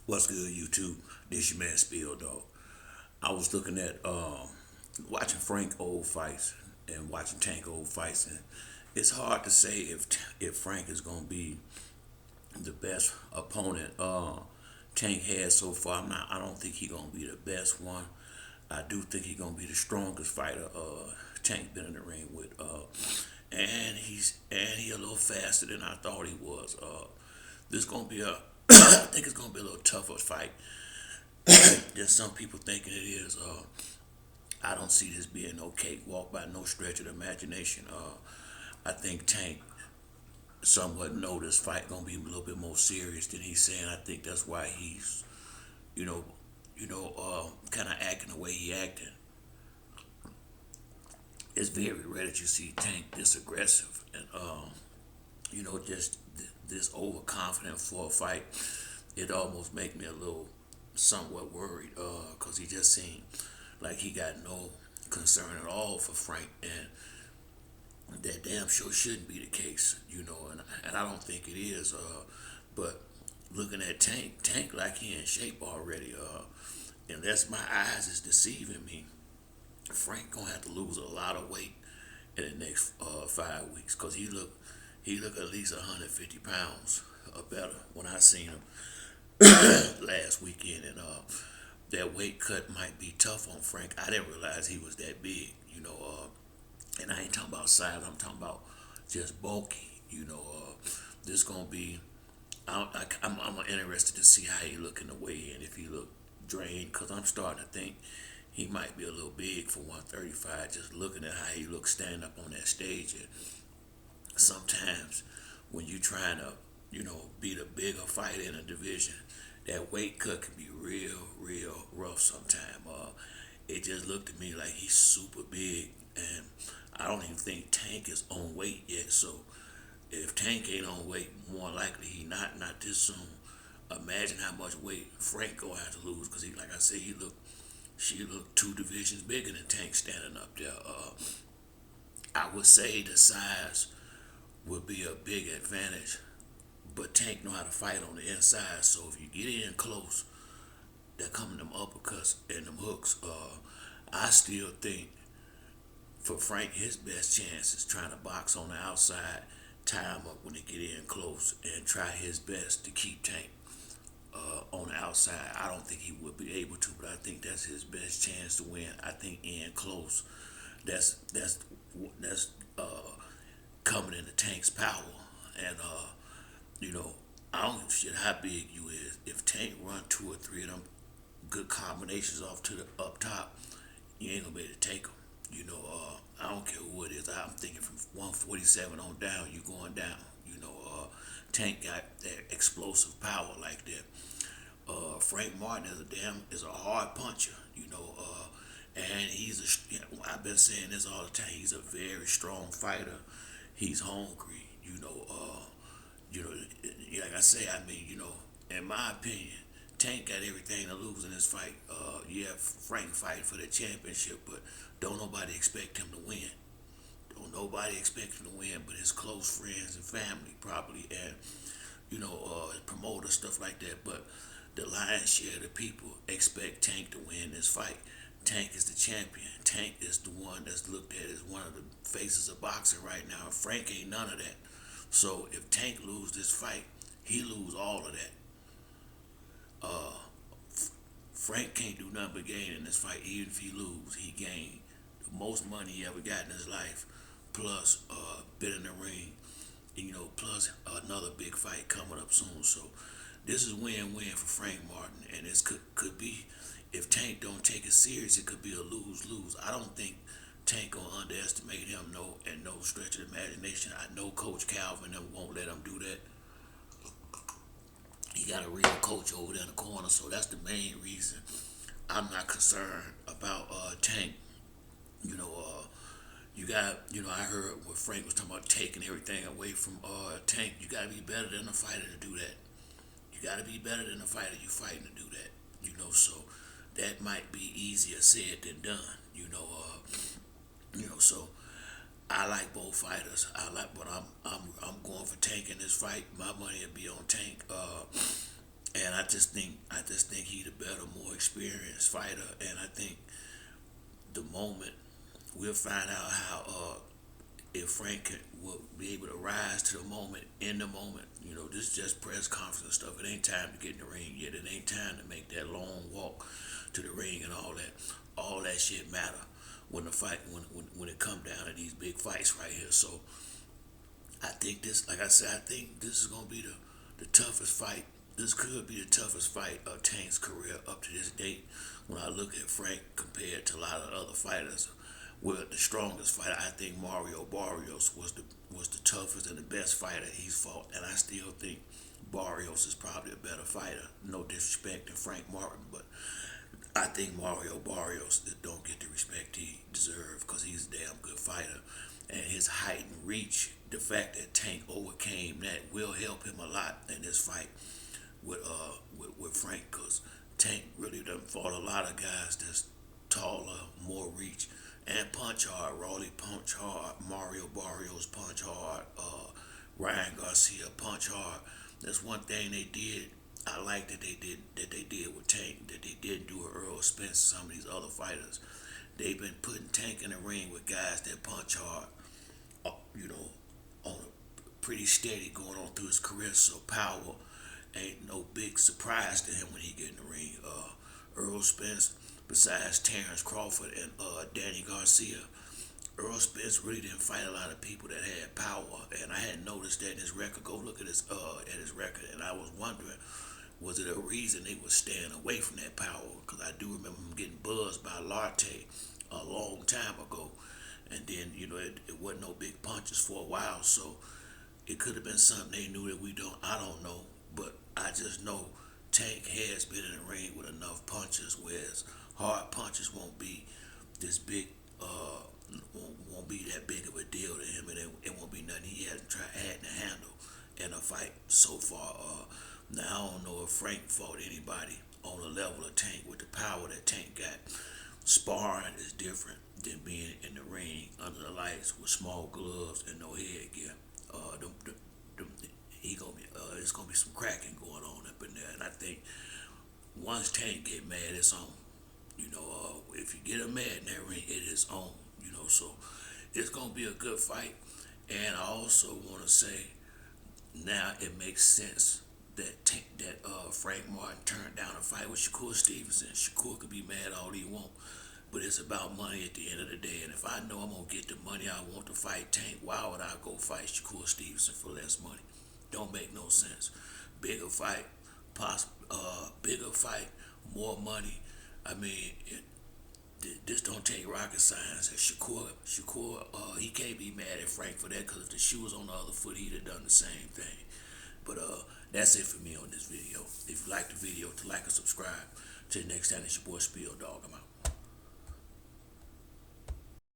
What's good, YouTube? This your man Spill Dog. I was looking at watching Frank old fights and watching Tank old fights, and it's hard to say if Frank is gonna be the best opponent Tank has so far. I don't think he's gonna be the best one. I do think he's gonna be the strongest fighter Tank been in the ring with. And he a little faster than I thought he was. This gonna be a I think it's gonna be a little tougher fight than some people thinking it is. I don't see this being no cakewalk by no stretch of the imagination. I think Tank somewhat know this fight gonna be a little bit more serious than he's saying. I think that's why he's, you know, kind of acting the way he acting. It's very rare that you see Tank this aggressive and just this overconfident for a fight. It almost make me a little somewhat worried because he just seemed like he got no concern at all for Frank, and that damn sure shouldn't be the case, and I don't think it is. But looking at Tank like he in shape already, unless my eyes is deceiving me, Frank gonna have to lose a lot of weight in the next 5 weeks because he look at least 150 pounds or better when I seen him last weekend, and that weight cut might be tough on Frank. I didn't realize he was that big, and I ain't talking about size. I'm talking about just bulky. This gonna be. I'm interested to see how he look in the weigh in. If he look drained, cause I'm starting to think he might be a little big for 135. Just looking at how he looks standing up on that stage, and sometimes when you trying to, be the bigger fighter in a division, that weight cut can be real rough sometimes. It just looked to me like he's super big, and I don't even think Tank is on weight yet. So if Tank ain't on weight, more likely he not this soon. Imagine how much weight Frank gonna have to lose, because he, like I said, she looked two divisions bigger than Tank standing up there. I would say the size would be a big advantage, but Tank know how to fight on the inside. So if you get in close, they're coming them uppercuts and them hooks. I still think for Frank, his best chance is trying to box on the outside, tie him up when they get in close, and try his best to keep Tank on the outside. I don't think he would be able to, but I think that's his best chance to win. I think in close, that's coming into Tank's power, and I don't give a shit how big you is. If Tank run two or three of them good combinations off to the up top, you ain't gonna be able to take them. I don't care who it is. I'm thinking from 147 on down, you going down. Tank got that explosive power like that. Frank Martin is a hard puncher, and I've been saying this all the time. He's a very strong fighter. He's hungry, you know, like I say, in my opinion, Tank got everything to lose in this fight. Yeah, Frank fighting for the championship, but don't nobody expect him to win. Don't nobody expect him to win, but his close friends and family probably, and promoters, stuff like that. But the lion's share of the people expect Tank to win this fight. Tank is the champion. Tank is the one that's looked at as one of the faces of boxing right now. Frank ain't none of that. So if Tank lose this fight, he lose all of that. Uh, Frank can't do nothing but gain in this fight. Even if he lose, he gained the most money he ever got in his life, plus been in the ring, plus another big fight coming up soon. So this is win-win for Frank Martin, and this could be, if Tank don't take it serious, it could be a lose-lose. I don't think Tank gonna underestimate him, no stretch of imagination. I know Coach Calvin won't let him do that. He got a real coach over there in the corner, so that's the main reason I'm not concerned about Tank. You know, I heard what Frank was talking about, taking everything away from Tank. You gotta be better than a fighter to do that. You gotta be better than a fighter you fighting to do that. So that might be easier said than done. So I like both fighters. But I'm going for Tank in this fight. My money will be on Tank. And I I just think he the better, more experienced fighter, and I think the moment we'll find out how if will be able to rise to the moment in the moment. This is just press conference and stuff. It ain't time to get in the ring yet. It ain't time to make that long walk to the ring and all that. All that shit matter when the fight when it come down to these big fights right here. So I think this, like I said, I think this is gonna be the toughest fight. This could be the toughest fight of Tank's career up to this date. When I look at Frank compared to a lot of other fighters, well, the strongest fighter, I think Mario Barrios was the toughest and the best fighter he's fought, and I still think Barrios is probably a better fighter. No disrespect to Frank Martin, but I think Mario Barrios don't get the respect he deserves because he's a damn good fighter, and his height and reach. The fact that Tank overcame that will help him a lot in this fight with Frank, because Tank really done fought a lot of guys that's taller, more reach, and punch hard. Rawley punch hard. Mario Barrios punch hard. Ryan Garcia punch hard. That's one thing they did. I like that they did with Tank, that they didn't do with Earl Spence. Some of these other fighters, they've been putting Tank in the ring with guys that punch hard. You know, on a pretty steady going on through his career. So power ain't no big surprise to him when he get in the ring. Earl Spence, besides Terrence Crawford and Danny Garcia, Earl Spence really didn't fight a lot of people that had power, and I hadn't noticed that in his record. Go look at his record, and I was wondering, was it a reason they were staying away from that power? Because I do remember him getting buzzed by Larte a long time ago, and then it wasn't no big punches for a while, so it could have been something they knew that we don't. I don't know, but I just know Tank has been in the ring with enough punches, whereas hard punches won't be this big. Won't be that big of a deal to him, and it won't be nothing he hasn't had to handle in a fight so far. Now I don't know if Frank fought anybody on the level of Tank with the power that Tank got. Sparring is different than being in the ring under the lights with small gloves and no headgear. It's gonna be some cracking going on up in there, and I think once Tank get mad, it's on. If you get him mad in that ring, it is on. So it's gonna be a good fight, and I also want to say now it makes sense that Frank Martin turned down a fight with Shakur Stevenson. Shakur could be mad all he want, but it's about money at the end of the day. And if I know I'm gonna get the money I want to fight Tank, why would I go fight Shakur Stevenson for less money? Don't make no sense. Bigger fight, bigger fight, more money. I mean, this don't take rocket science. And Shakur, he can't be mad at Frank for that, because if the shoe was on the other foot, he'd have done the same thing. But that's it for me on this video. If you like the video, to like and subscribe. Till next time, it's your boy Spiel Dog. I'm out.